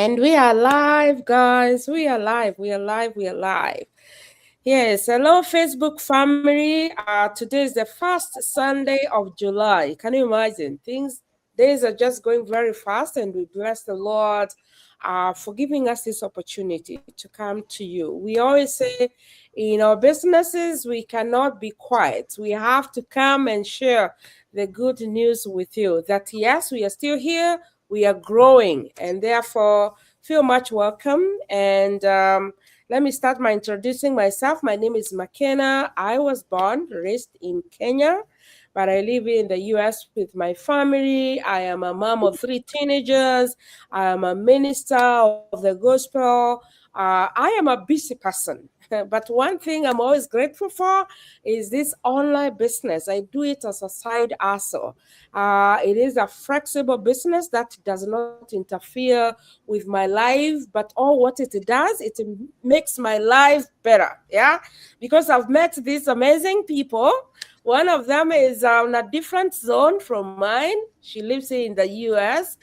And we are live, guys. We are live. We are live. We are live. Yes, hello, Facebook family. Today is the first Sunday of July. Can you imagine? Days are just going very fast, and we bless the Lord for giving us this opportunity to come to you. We always say in our businesses, we cannot be quiet. We have to come and share the good news with you that yes, we are still here, we are growing, and therefore feel much welcome. And let me start by introducing myself. My name is McKenna. I was born, raised in Kenya, but I live in the US with my family. I am a mom of 3 teenagers. I am a minister of the gospel. I am a busy person. But one thing I'm always grateful for is this online business. I do it as a side hustle. It is a flexible business that does not interfere with my life, but all what it does, it makes my life better. Yeah, because I've met these amazing people. One of them is on a different zone from mine. She lives in the US.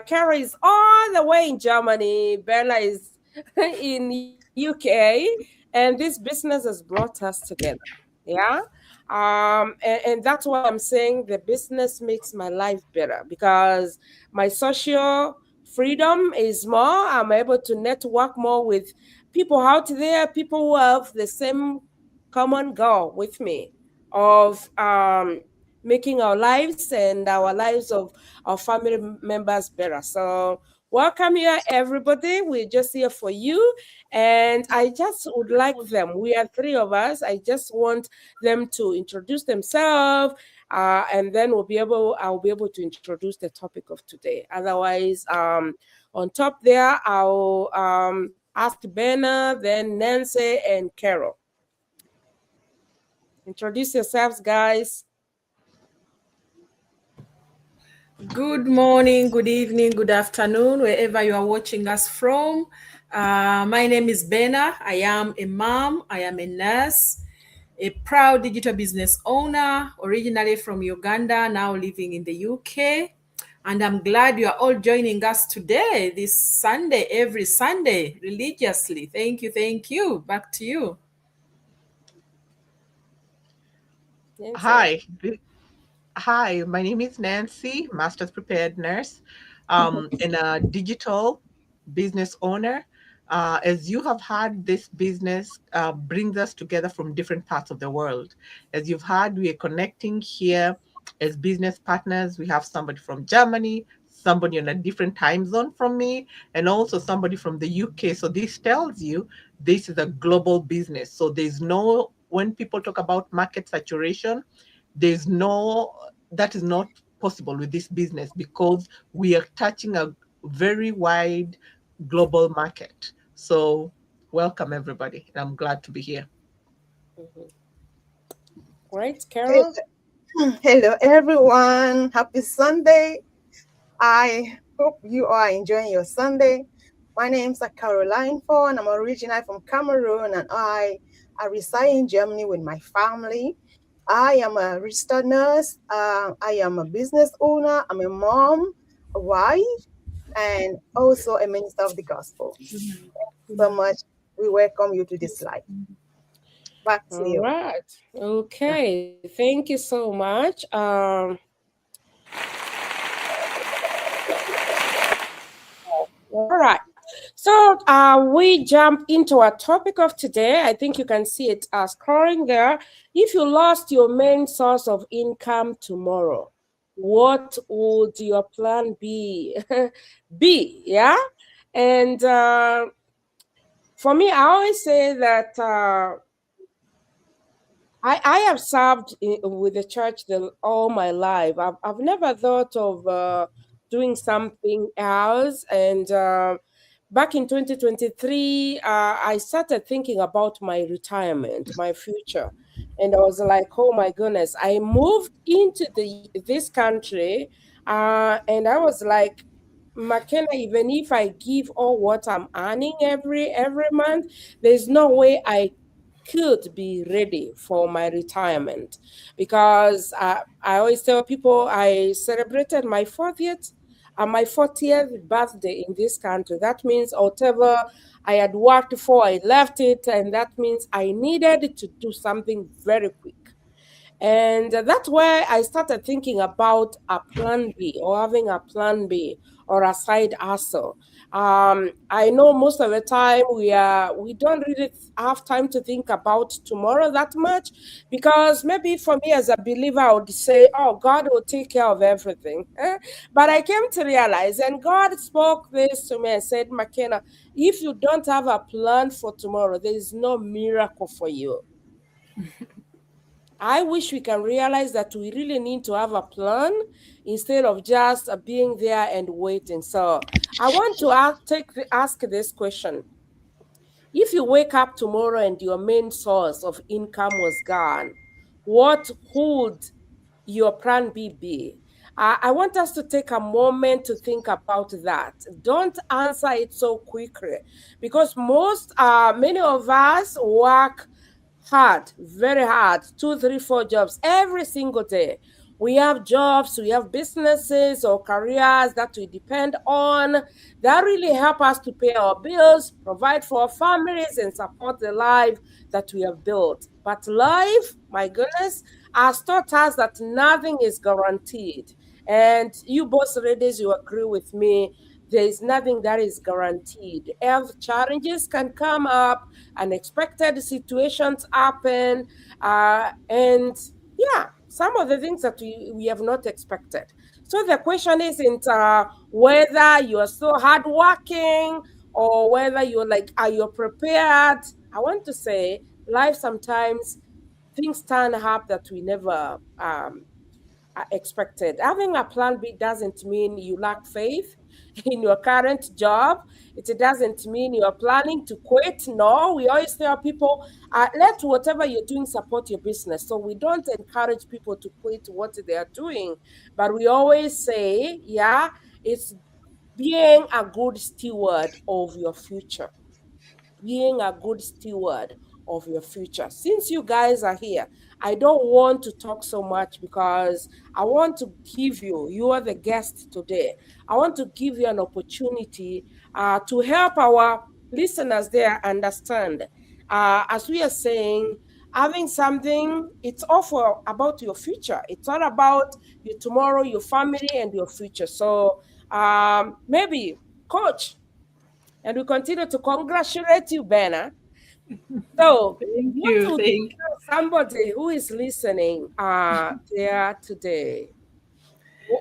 Kara is all the way in Germany. Bella is in UK. And this business has brought us together. Yeah. And that's why I'm saying the business makes my life better because my social freedom is more. I'm able to network more with people out there, people who have the same common goal with me of making our lives and our lives of our family members better. So welcome here, everybody. We're just here for you. And I just would like them. We are 3 of us. I just want them to introduce themselves. And then I'll be able to introduce the topic of today. Otherwise, on top there, I'll ask Benna, then Nancy, and Carol. Introduce yourselves, guys. Good morning, good evening, good afternoon, wherever you are watching us from. My name is Benna. I am a mom. I am a nurse, a proud digital business owner, originally from Uganda, now living in the UK. And I'm glad you are all joining us today, this Sunday, every Sunday, religiously. Thank you, thank you. Back to you. Hi. Hi, my name is Nancy, Master's Prepared Nurse, and a digital business owner. As you have heard, this business brings us together from different parts of the world. As you've heard, we are connecting here as business partners. We have somebody from Germany, somebody in a different time zone from me, and also somebody from the UK. So this tells you this is a global business. So when people talk about market saturation, that is not possible with this business because we are touching a very wide global market. So welcome everybody. I'm glad to be here. Great, Carol. Hello everyone. Happy Sunday. I hope you are enjoying your Sunday. My name is Caroline Fawn. I'm originally from Cameroon and I reside in Germany with my family. I am a registered nurse. I am a business owner. I'm a mom, a wife, and also a minister of the gospel. Thank you so much. We welcome you to this life. Back to you. All right. Okay. Thank you so much. All right. So we jump into our topic of today. I think you can see it scrolling there. If you lost your main source of income tomorrow, what would your plan be? Yeah. And for me, I always say that I have served with the church all my life. I've never thought of doing something else. And back in 2023, I started thinking about my retirement, my future. And I was like, oh my goodness, I moved into this country and I was like, McKenna, even if I give all what I'm earning every month, there's no way I could be ready for my retirement because I always tell people I celebrated my 40th my 40th birthday in this country. That means whatever I had worked for, I left it, and that means I needed to do something very quick. And that's where I started thinking about a plan B, or having a plan B or a side hustle. I know most of the time we don't really have time to think about tomorrow that much, because maybe for me as a believer, I would say, "Oh, God will take care of everything." But I came to realize, and God spoke this to me and said, "McKenna, if you don't have a plan for tomorrow, there is no miracle for you." I wish we can realize that we really need to have a plan instead of just being there and waiting. So I want to ask this question. If you wake up tomorrow and your main source of income was gone, what would your plan B be? I want us to take a moment to think about that. Don't answer it so quickly, because many of us work hard, very hard, two, three, four jobs every single day. We have jobs, we have businesses or careers that we depend on that really help us to pay our bills, provide for our families, and support the life that we have built. But life, my goodness, has taught us that nothing is guaranteed. And you both ladies, you agree with me. There is nothing that is guaranteed. Health challenges can come up, unexpected situations happen, and yeah, some of the things that we have not expected. So the question isn't whether you are so hardworking or whether you're like, are you prepared? I want to say, life sometimes things turn up that we never expected. Having a plan B doesn't mean you lack faith in your current job. It doesn't mean you're planning to quit. No, we always tell people, let whatever you're doing support your business. So we don't encourage people to quit what they are doing. But we always say, yeah, it's being a good steward of your future, being a good steward of your future. Since you guys are here, I don't want to talk so much because I want to give you, you are the guest today. I want to give you an opportunity to help our listeners there understand. As we are saying, having something, it's all for about your future. It's all about your tomorrow, your family, and your future. So maybe, Coach, and we continue to congratulate you, Benna. So, Thank what you. would you Thank tell somebody who is listening there today?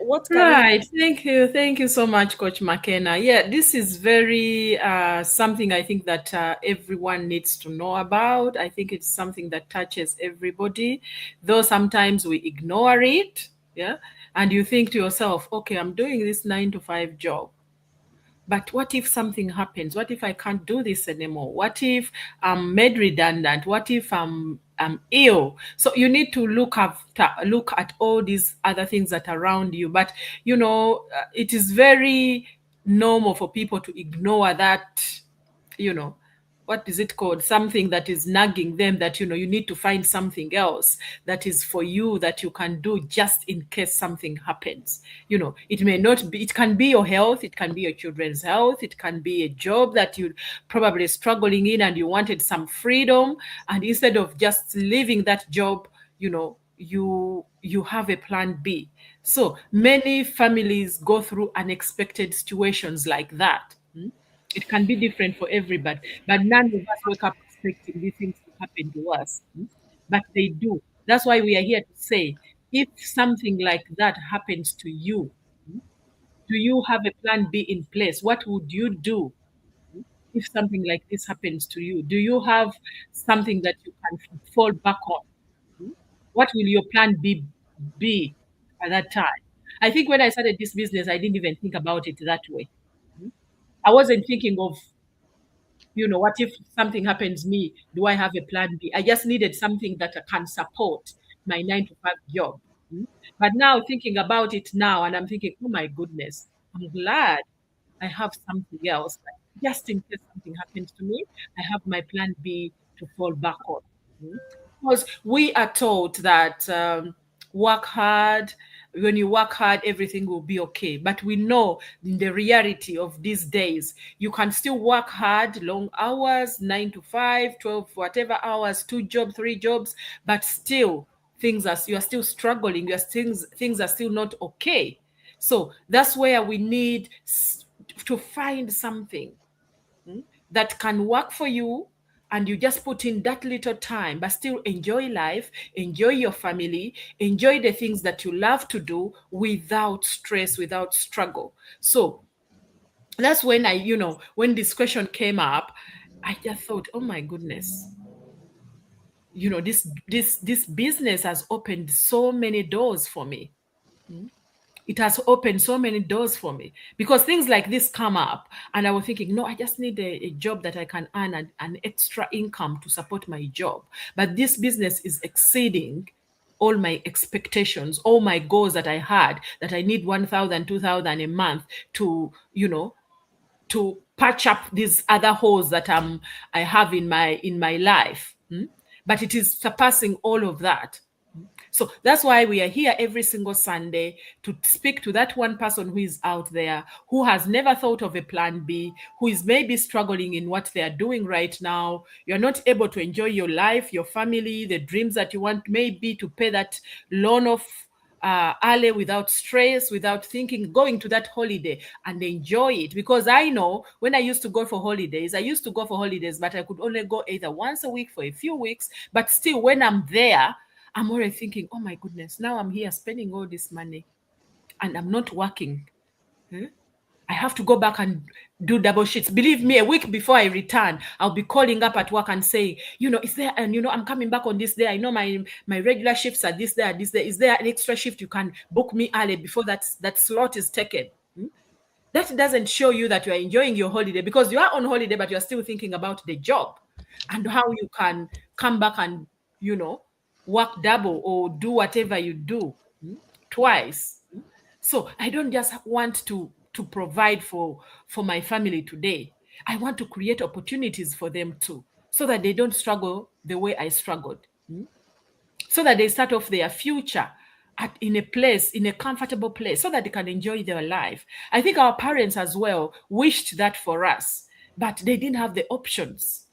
What can you Right. Thank you. Thank you so much, Coach McKenna. Yeah, this is very something I think that everyone needs to know about. I think it's something that touches everybody, though sometimes we ignore it. Yeah. And you think to yourself, okay, I'm doing this 9 to 5 job. But what if something happens? What if I can't do this anymore? What if I'm made redundant? What if I'm ill? So you need to look at all these other things that are around you. But it is very normal for people to ignore that, you know, what is it called, something that is nagging them, that you need to find something else that is for you, that you can do just in case something happens. It may not be, it can be your health, it can be your children's health, it can be a job that you probably struggling in and you wanted some freedom, and instead of just leaving that job, you have a plan B. So many families go through unexpected situations like that. It can be different for everybody, but none of us wake up expecting these things to happen to us. But they do. That's why we are here to say, if something like that happens to you, do you have a plan B in place? What would you do if something like this happens to you? Do you have something that you can fall back on? What will your plan B be at that time? I think when I started this business, I didn't even think about it that way. I wasn't thinking of, what if something happens to me? Do I have a plan B? I just needed something that can support my 9 to 5 job. Mm. But now thinking about it now, and I'm thinking, oh my goodness, I'm glad I have something else. Just in case something happens to me, I have my plan B to fall back on. Mm. Because we are taught that work hard, when you work hard, everything will be okay. But we know in the reality of these days, you can still work hard, long hours, 9 to 5, 12, whatever hours, 2 jobs, 3 jobs, but still you are still struggling. Things are still not okay. So that's where we need to find something that can work for you, and you just put in that little time but still enjoy life, enjoy your family, enjoy the things that you love to do without stress, without struggle. So that's when when this question came up, I just thought, oh my goodness, this business has opened so many doors for me. It has opened so many doors for me, because things like this come up and I was thinking, no, I just need a job that I can earn an extra income to support my job. But this business is exceeding all my expectations, all my goals that I had, that I need 1,000, 2,000 a month to, to patch up these other holes that I have in my life. But it is surpassing all of that. So that's why we are here every single Sunday, to speak to that one person who is out there, who has never thought of a plan B, who is maybe struggling in what they are doing right now. You're not able to enjoy your life, your family, the dreams that you want, maybe to pay that loan off early, without stress, without thinking, going to that holiday and enjoy it. Because I know when I used to go for holidays, but I could only go either once a week for a few weeks. But still, when I'm there, I'm already thinking, oh my goodness, now I'm here spending all this money and I'm not working. I have to go back and do double shifts. Believe me, a week before I return, I'll be calling up at work and saying, is there, and I'm coming back on this day. I know my regular shifts are this day, this day. Is there an extra shift you can book me early before that slot is taken? That doesn't show you that you are enjoying your holiday, because you are on holiday, but you're still thinking about the job and how you can come back and, work double or do whatever you do twice. So I don't just want to provide for my family today. I want to create opportunities for them too, so that they don't struggle the way I struggled. So that they start off their future in a comfortable place, so that they can enjoy their life. I think our parents as well wished that for us, but they didn't have the options.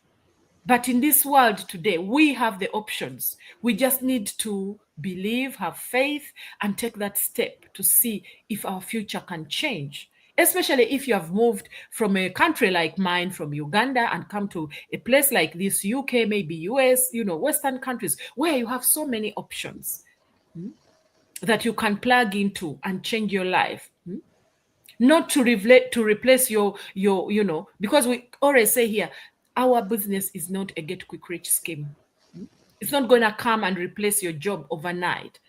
But in this world today, we have the options. We just need to believe, have faith, and take that step to see if our future can change. Especially if you have moved from a country like mine, from Uganda, and come to a place like this, UK, maybe US, Western countries, where you have so many options that you can plug into and change your life. Not to replace your because we always say here, our business is not a get quick rich scheme. It's not going to come and replace your job overnight.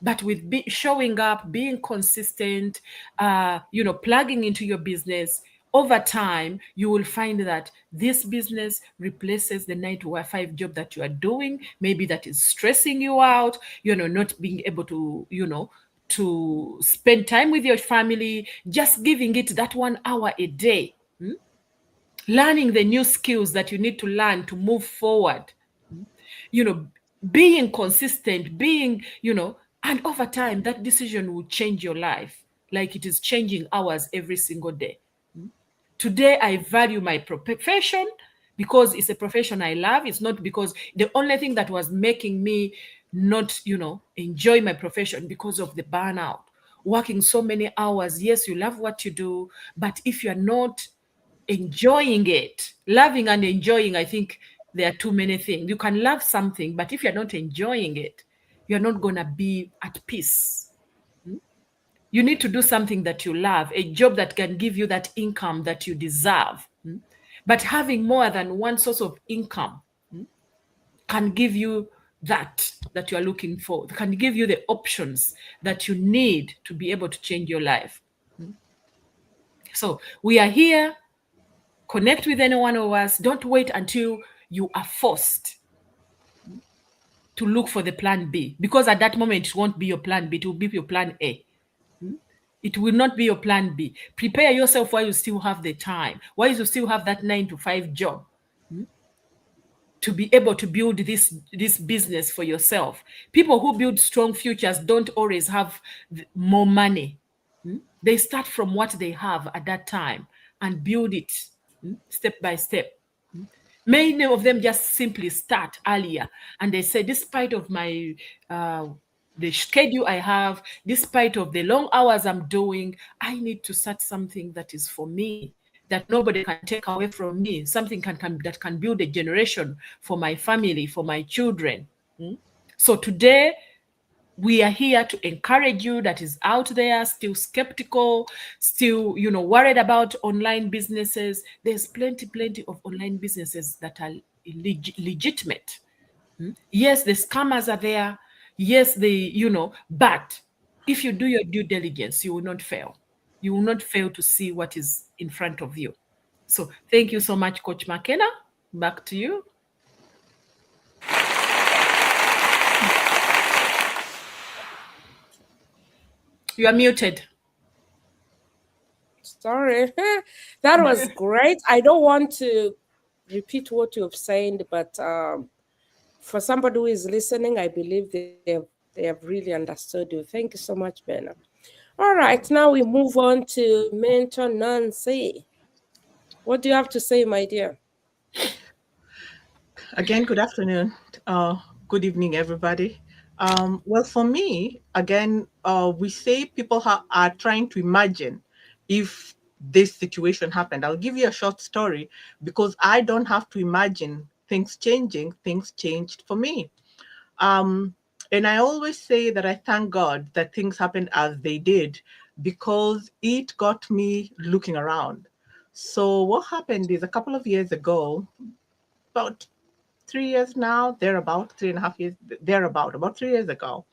But with showing up, being consistent, plugging into your business, over time, you will find that this business replaces the 9 to 5 job that you are doing, maybe that is stressing you out, not being able to, to spend time with your family, just giving it that 1 hour a day, learning the new skills that you need to learn to move forward, being consistent, and over time, that decision will change your life, like it is changing ours every single day. Today, I value my profession because it's a profession I love. It's not because the only thing that was making me not, enjoy my profession, because of the burnout, working so many hours. Yes, you love what you do, but if you're not enjoying it, loving and enjoying, I think there are too many things. You can love something, but if you're not enjoying it, you're not going to be at peace. You need to do something that you love, a job that can give you that income that you deserve. But having more than one source of income can give you that you are looking for, can give you the options that you need to be able to change your life. So we are here. Connect with any one of us. Don't wait until you are forced to look for the plan B, because at that moment it won't be your plan B, it will be your plan A. It will not be your plan B. Prepare yourself while you still have the time, while you still have that 9 to 5 job, to be able to build this business for yourself. People who build strong futures don't always have more money. They start from what they have at that time and build it step by step. Many of them just simply start earlier, and they say, despite of my the schedule I have, despite of the long hours I'm doing, I need to start something that is for me, that nobody can take away from me, something that can build a generation for my family, for my children. So today, we are here to encourage you that is out there, still skeptical, still, worried about online businesses. There's plenty of online businesses that are legitimate. Yes, the scammers are there. Yes, but if you do your due diligence, you will not fail. You will not fail to see what is in front of you. So thank you so much, Coach McKenna. Back to you. You are muted. Sorry. That was great. I don't want to repeat what you've said, but for somebody who is listening, I believe they have really understood you. Thank you so much, Bernard. All right, now we move on to Mentor Nancy. What do you have to say, my dear? Again, good afternoon. Good evening, everybody. Well, for me, again, we say people are trying to imagine if this situation happened. I'll give you a short story because I don't have to imagine things changing. Things changed for me. And I always say that I thank God that things happened as they did because it got me looking around. So what happened is a couple of years ago, about 3 years now, thereabout, 3.5 years, thereabout, about 3 years ago,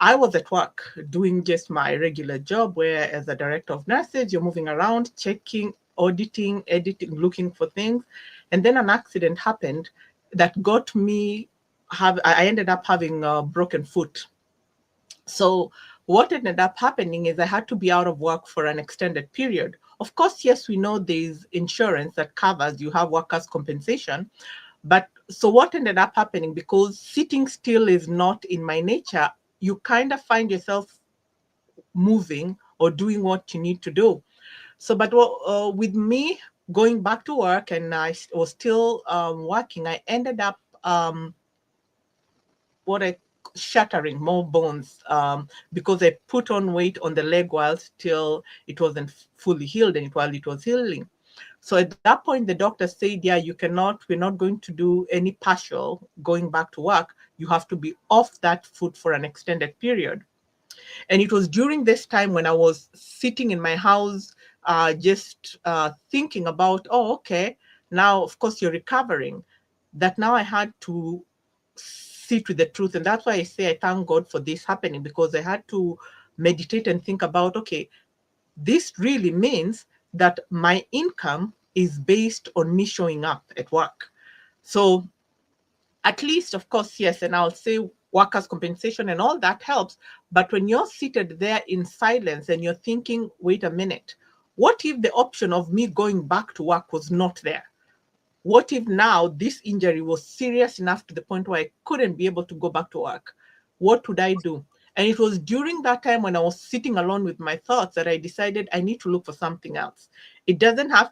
I was at work doing just my regular job where, as a director of nurses, you're moving around, checking, auditing, editing, looking for things. And then an accident happened that got me, I ended up having a broken foot. So what ended up happening is I had to be out of work for an extended period. Of course, yes, we know there's insurance that covers, you have workers' compensation. But so what ended up happening, because sitting still is not in my nature, you kind of find yourself moving or doing what you need to do. So, but with me going back to work and I was still working, I ended up what I shattering more bones because I put on weight on the leg while still it wasn't fully healed and while it was healing. So at that point, the doctor said, yeah, we're not going to do any partial going back to work. You have to be off that foot for an extended period. And it was during this time when I was sitting in my house, just thinking about, oh, okay, now, of course, you're recovering, that now I had to sit with the truth. And that's why I say I thank God for this happening, because I had to meditate and think about, okay, this really means that my income is based on me showing up at work. So at least, of course, yes, and I'll say workers' compensation and all that helps. But when you're seated there in silence and you're thinking, wait a minute, what if the option of me going back to work was not there? What if now this injury was serious enough to the point where I couldn't be able to go back to work? What would I do? And it was during that time when I was sitting alone with my thoughts that I decided I need to look for something else. It doesn't have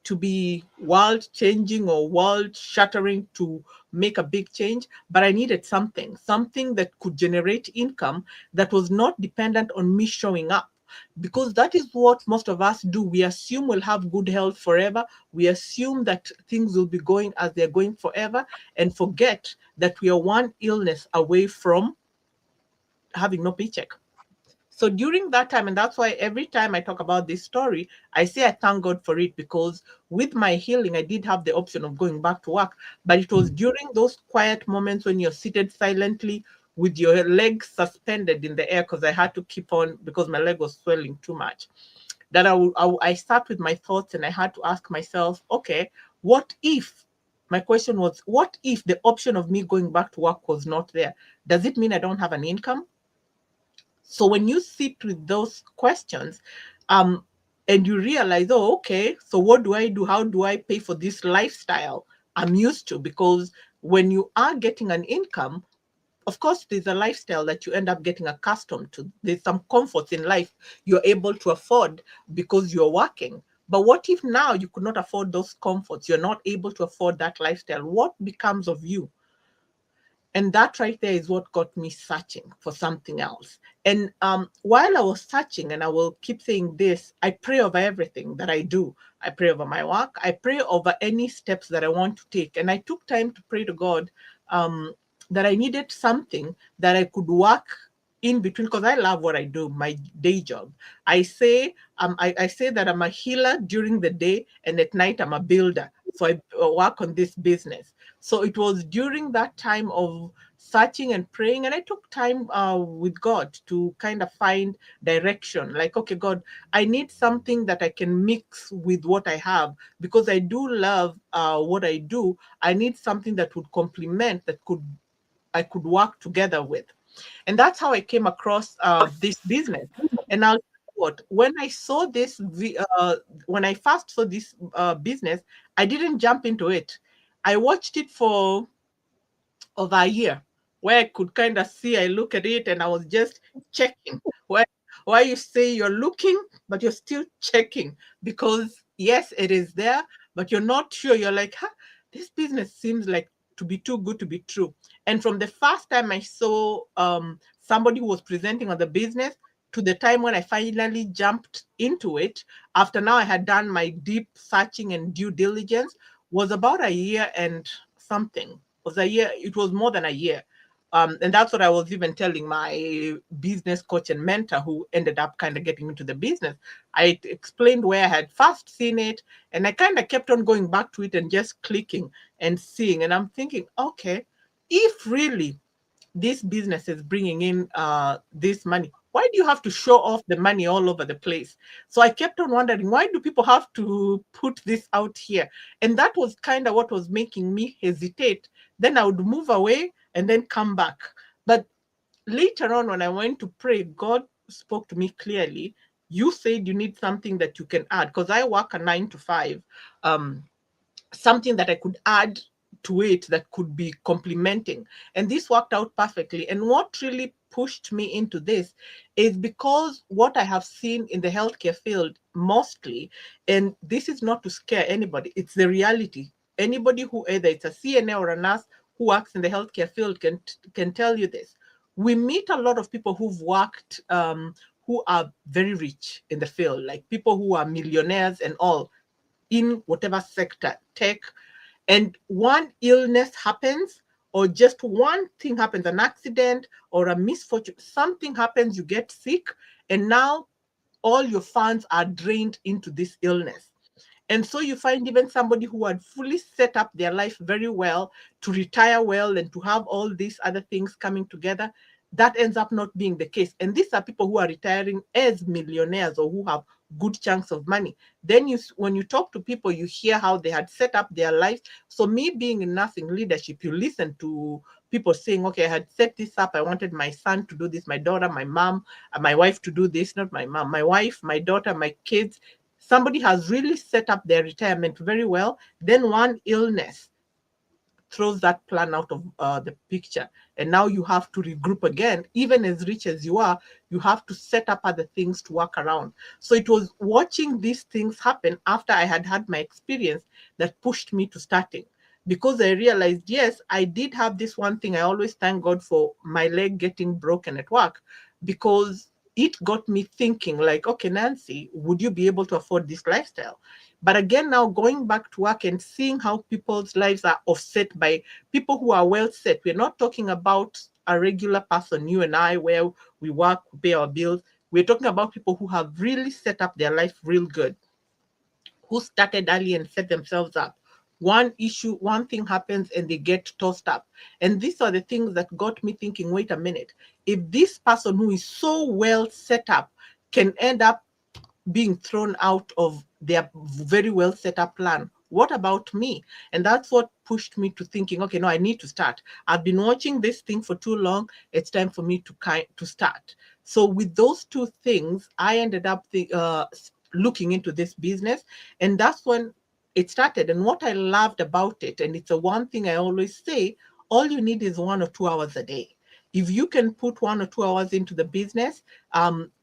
to be world changing or world shattering to make a big change, but I needed something that could generate income that was not dependent on me showing up. Because that is what most of us do. We assume we'll have good health forever. We assume that things will be going as they're going forever and forget that we are one illness away from having no paycheck. So during that time, and that's why every time I talk about this story, I say I thank God for it, because with my healing, I did have the option of going back to work. But it was during those quiet moments when you're seated silently with your legs suspended in the air, because I had to keep on because my leg was swelling too much, that I sat with my thoughts and I had to ask myself, okay, what if, my question was, what if the option of me going back to work was not there? Does it mean I don't have an income? So when you sit with those questions, and you realize, oh, okay, so what do I do? How do I pay for this lifestyle I'm used to, because when you are getting an income, of course, there's a lifestyle that you end up getting accustomed to. There's some comforts in life you're able to afford because you're working. But what if now you could not afford those comforts? You're not able to afford that lifestyle. What becomes of you? And that right there is what got me searching for something else. And while I was searching, and I will keep saying this, I pray over everything that I do. I pray over my work. I pray over any steps that I want to take. And I took time to pray to God, that I needed something that I could work in between, because I love what I do, my day job. I say that I'm a healer during the day, and at night I'm a builder. So I work on this business. So it was during that time of searching and praying, and I took time with God to kind of find direction. Like, okay, God, I need something that I can mix with what I have, because I do love what I do. I need something that would complement, that I could work together with. And that's how I came across this business. And I'll tell you what, when I first saw this business, I didn't jump into it. I watched it for over a year, where I could kind of see, I look at it and I was just checking. Why you say you're looking, but you're still checking, because yes, it is there, but you're not sure. You're like, huh, this business seems like to be too good to be true. And from the first time I saw somebody who was presenting on the business, to the time when I finally jumped into it, after now I had done my deep searching and due diligence, was about a year and something. Was a year. It was more than a year. And that's what I was even telling my business coach and mentor, who ended up kind of getting into the business. I explained where I had first seen it, and I kind of kept on going back to it and just clicking and seeing. And I'm thinking, okay, if really this business is bringing in this money, why do you have to show off the money all over the place? So I kept on wondering, why do people have to put this out here? And that was kind of what was making me hesitate. Then I would move away and then come back. But later on, when I went to pray, God spoke to me clearly. You said you need something that you can add, because I work a 9 to 5. Something that I could add to it that could be complementing. And this worked out perfectly. And what really pushed me into this is because what I have seen in the healthcare field mostly, and this is not to scare anybody, it's the reality. Anybody who, either it's a CNA or a nurse who works in the healthcare field, can tell you this. We meet a lot of people who've worked, who are very rich in the field, like people who are millionaires and all, in whatever sector, tech, and one illness happens, or just one thing happens, an accident or a misfortune, something happens, you get sick, and now all your funds are drained into this illness. And so you find even somebody who had fully set up their life very well to retire well and to have all these other things coming together, that ends up not being the case. And these are people who are retiring as millionaires, or who have good chunks of money. Then when you talk to people, you hear how they had set up their lives. So me being in nursing leadership, you listen to people saying, okay, I had set this up. I wanted my son to do this, my daughter, my mom, my wife to do this, not my mom, my wife, my daughter, my kids. Somebody has really set up their retirement very well. Then one illness throws that plan out of the picture. And now you have to regroup again. Even as rich as you are, you have to set up other things to work around. So it was watching these things happen after I had had my experience that pushed me to starting. Because I realized, yes, I did have this one thing. I always thank God for my leg getting broken at work, because it got me thinking, like, okay, Nancy, would you be able to afford this lifestyle? But again, now going back to work and seeing how people's lives are offset by people who are well set. We're not talking about a regular person, you and I, where we work, we pay our bills. We're talking about people who have really set up their life real good, who started early and set themselves up. One thing happens and they get tossed up. And these are the things that got me thinking, wait a minute, if this person who is so well set up can end up being thrown out of their very well set up plan, what about me? And that's what pushed me to thinking, okay, no, I need to start. I've been watching this thing for too long. It's time for me to start. So with those two things, I ended up looking into this business. And that's when it started. And what I loved about it, and it's the one thing I always say, all you need is 1 or 2 hours a day. If you can put 1 or 2 hours into the business,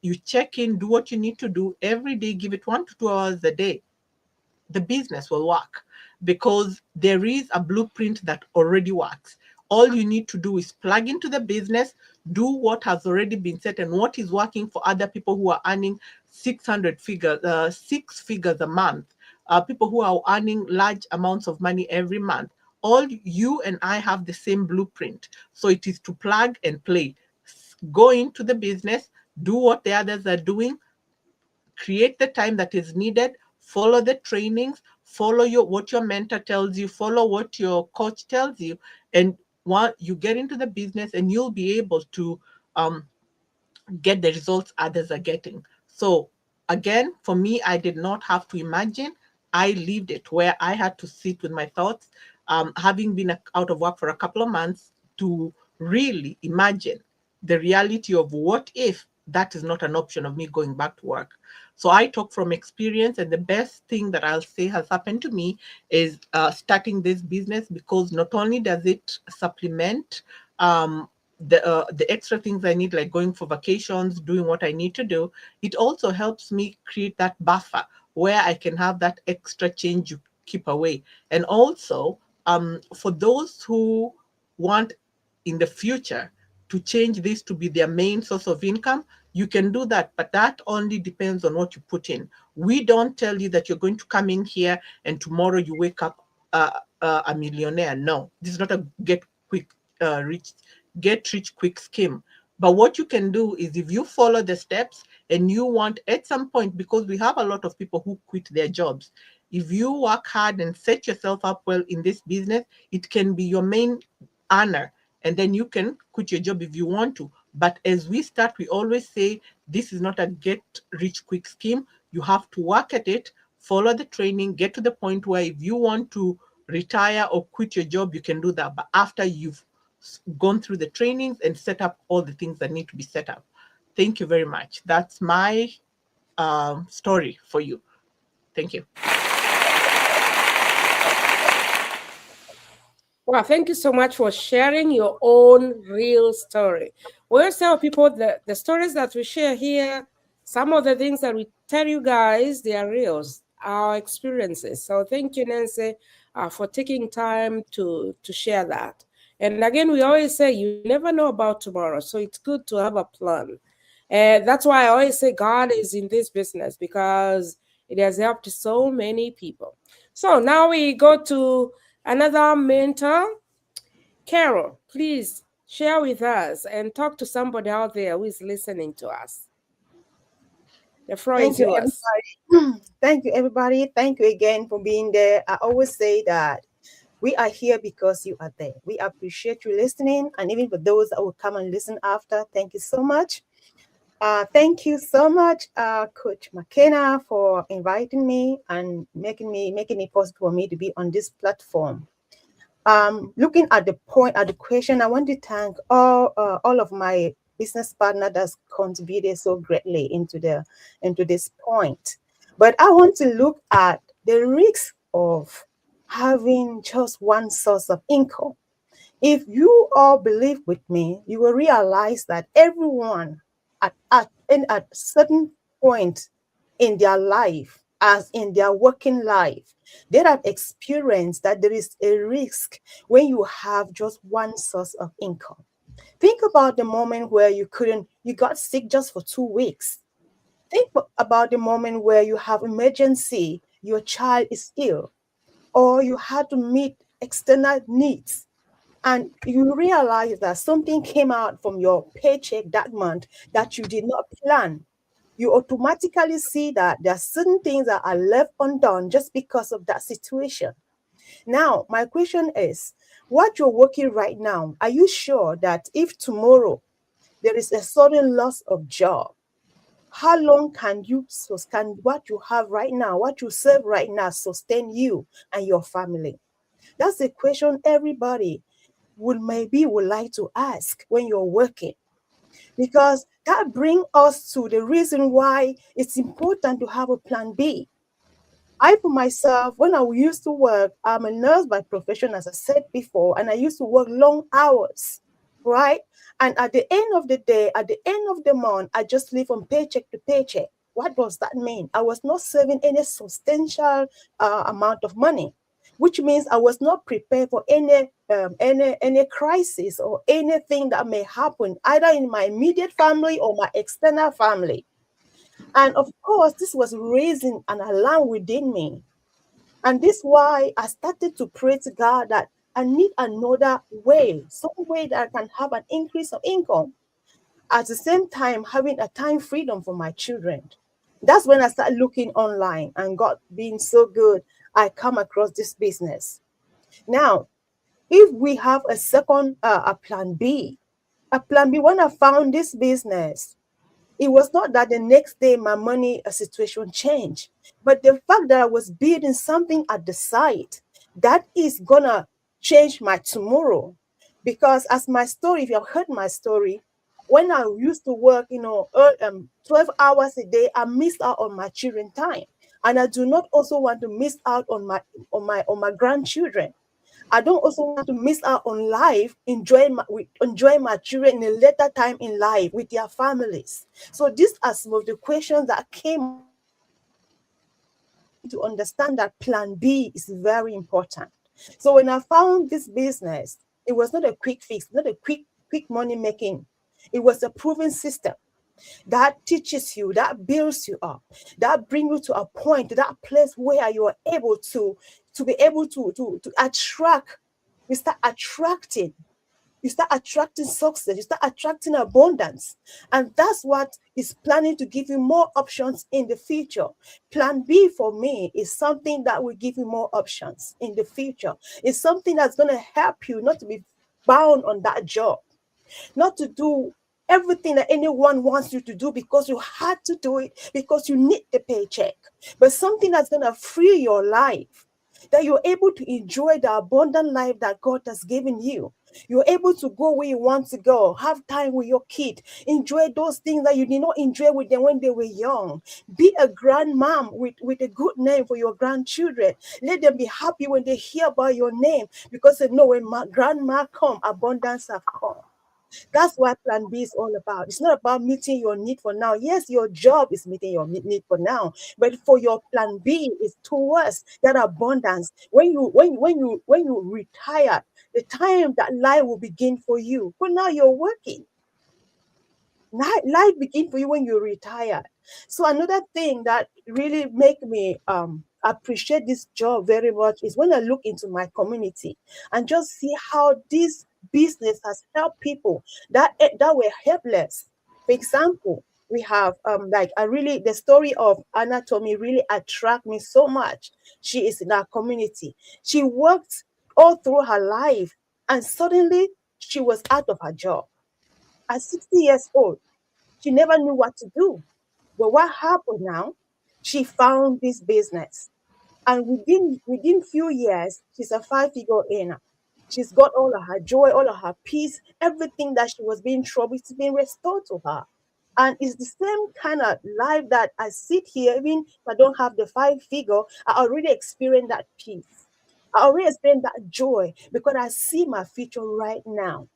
you check in, do what you need to do every day, give it 1 to 2 hours a day, the business will work because there is a blueprint that already works. All you need to do is plug into the business, do what has already been set and what is working for other people who are earning 6 figures a month, people who are earning large amounts of money every month. All you and I have the same blueprint. So it is to plug and play. Go into the business, do what the others are doing, create the time that is needed, follow the trainings, follow what your mentor tells you, follow what your coach tells you, and you get into the business and you'll be able to um, get the results others are getting. So again, for me, I did not have to imagine. I lived it where I had to sit with my thoughts, having been out of work for a couple of months, to really imagine the reality of what if that is not an option of me going back to work. So I talk from experience, and the best thing that I'll say has happened to me is starting this business, because not only does it supplement the extra things I need, like going for vacations, doing what I need to do, it also helps me create that buffer where I can have that extra change you keep away. And also, for those who want in the future to change this to be their main source of income, you can do that, but that only depends on what you put in. We don't tell you that you're going to come in here and tomorrow you wake up a millionaire. No, this is not a rich get rich quick scheme. But what you can do is, if you follow the steps and you want at some point, because we have a lot of people who quit their jobs, if you work hard and set yourself up well in this business, it can be your main earner. And then you can quit your job if you want to. But as we start, we always say this is not a get rich quick scheme. You have to work at it, follow the training, get to the point where if you want to retire or quit your job, you can do that. But after you've gone through the trainings and set up all the things that need to be set up. Thank you very much. That's my story for you. Thank you. Well, thank you so much for sharing your own real story. We always tell people that the stories that we share here, some of the things that we tell you guys, they are reals, our experiences. So thank you, Nancy, for taking time to share that. And again, we always say you never know about tomorrow, so it's good to have a plan. And that's why I always say God is in this business, because it has helped so many people. So now we go to another mentor. Carol, please share with us and talk to somebody out there who is listening to us. The floor Thank is you, yours. everybody. Thank you, everybody. Thank you again for being there. I always say that we are here because you are there. We appreciate you listening. And even for those that will come and listen after, thank you so much. Thank you so much, Coach McKenna, for inviting me and making it possible for me to be on this platform. Looking at the question, I want to thank all of my business partner that's contributed so greatly into this point. But I want to look at the risk of having just one source of income. If you all believe with me, you will realize that everyone at certain point in their life, as in their working life, they have experienced that there is a risk when you have just one source of income. Think about the moment where you got sick just for 2 weeks. Think about the moment where you have emergency, your child is ill, or you had to meet external needs, and you realize that something came out from your paycheck that month that you did not plan. You automatically see that there are certain things that are left undone just because of that situation. Now, my question is, what you're working right now, are you sure that if tomorrow there is a sudden loss of job, how long can what you have right now, what you serve right now, sustain you and your family? That's the question everybody would like to ask when you're working, because that brings us to the reason why it's important to have a plan B. I, for myself, when I used to work, I'm a nurse by profession, as I said before, and I used to work long hours, right? And at the end of the day, at the end of the month, I just live from paycheck to paycheck. What does that mean? I was not saving any substantial amount of money, which means I was not prepared for any crisis or anything that may happen either in my immediate family or my external family. And of course, this was raising an alarm within me. And this why I started to pray to God that I need another way, some way that I can have an increase of income. At the same time, having a time freedom for my children. That's when I started looking online, and God being so good, I come across this business. Now, if we have a second, a plan B, when I found this business, it was not that the next day my money situation changed, but the fact that I was building something at the site that is gonna change my tomorrow. Because as my story, if you have heard my story, when I used to work, 12 hours a day, I missed out on my children time, and I do not also want to miss out on my grandchildren. I don't also want to miss out on life, enjoying my children in a later time in life with their families. So these are some of the questions that came up, and I need to understand that plan B is very important. So when I found this business, it was not a quick fix, not a quick money making. It was a proven system that teaches you, that builds you up, that brings you to a point, to that place where you are able to be able to attract. You start attracting. You start attracting success. You start attracting abundance. And that's what is planning to give you more options in the future. Plan B for me is something that will give you more options in the future. It's something that's going to help you not to be bound on that job, not to do everything that anyone wants you to do because you had to do it because you need the paycheck, but something that's going to free your life, that you're able to enjoy the abundant life that God has given you. You're able to go where you want to go, have time with your kid, enjoy those things that you did not enjoy with them when they were young. Be a grandmom with a good name for your grandchildren. Let them be happy when they hear about your name because they know when my grandma come, abundance have come. That's what plan B is all about. It's not about meeting your need for now. Yes, your job is meeting your need for now, but for your plan B is towards that abundance. When you retire, the time that life will begin for you. But now you're working. Life begin for you when you retire. So another thing that really make me appreciate this job very much is when I look into my community and just see how this business has helped people that were helpless. For example, we have like I really the story of Anatomy really attract me so much. She is in our community. She worked all through her life, and suddenly she was out of her job at 60 years old. She never knew what to do. But what happened now? She found this business. And within few years, she's a five-figure earner. She's got all of her joy, all of her peace, everything that she was being troubled, it's been restored to her. And it's the same kind of life that I sit here, even if I don't have the five figure, I already experienced that peace. I already experienced that joy because I see my future right now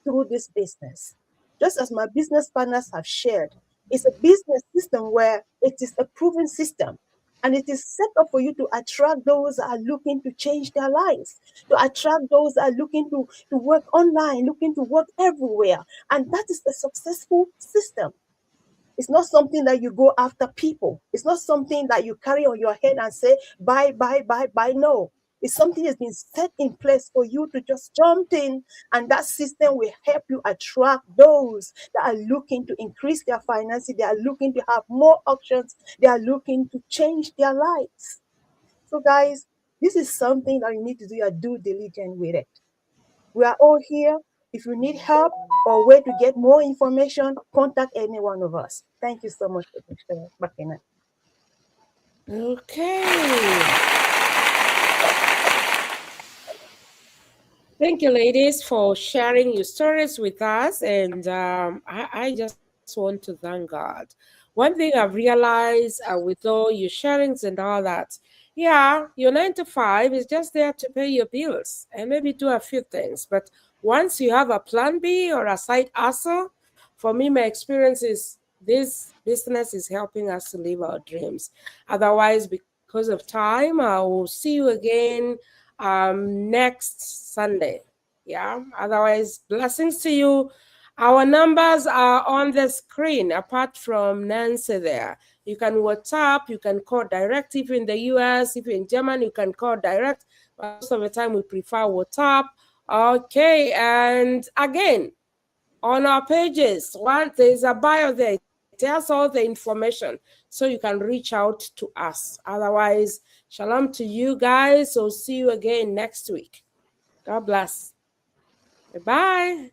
through this business. Just as my business partners have shared, it's a business system where it is a proven system. And it is set up for you to attract those that are looking to change their lives, to attract those that are looking to work online, looking to work everywhere. And that is a successful system. It's not something that you go after people. It's not something that you carry on your head and say, buy, buy, buy, buy. No. It's something that's been set in place for you to just jump in, and that system will help you attract those that are looking to increase their finances, they are looking to have more options, they are looking to change their lives. So, guys, this is something that you need to do your due diligence with it. We are all here. If you need help or where to get more information, contact any one of us. Thank you so much for backing it. Okay. Thank you, ladies, for sharing your stories with us. And I just want to thank God. one thing I've realized with all your sharings and all that, yeah, your 9 to 5 is just there to pay your bills and maybe do a few things. But once you have a plan B or a side hustle, for me, my experience is this business is helping us to live our dreams. Otherwise, because of time, I will see you again next Sunday. Yeah. Otherwise, blessings to you. Our numbers are on the screen apart from Nancy there. You can WhatsApp, you can call direct. If you're in the US, if you're in Germany, you can call direct. But most of the time we prefer WhatsApp. Okay, and again, on our pages, there's a bio there. It tells all the information so you can reach out to us. Otherwise, shalom to you guys. So see you again next week. God bless. Bye.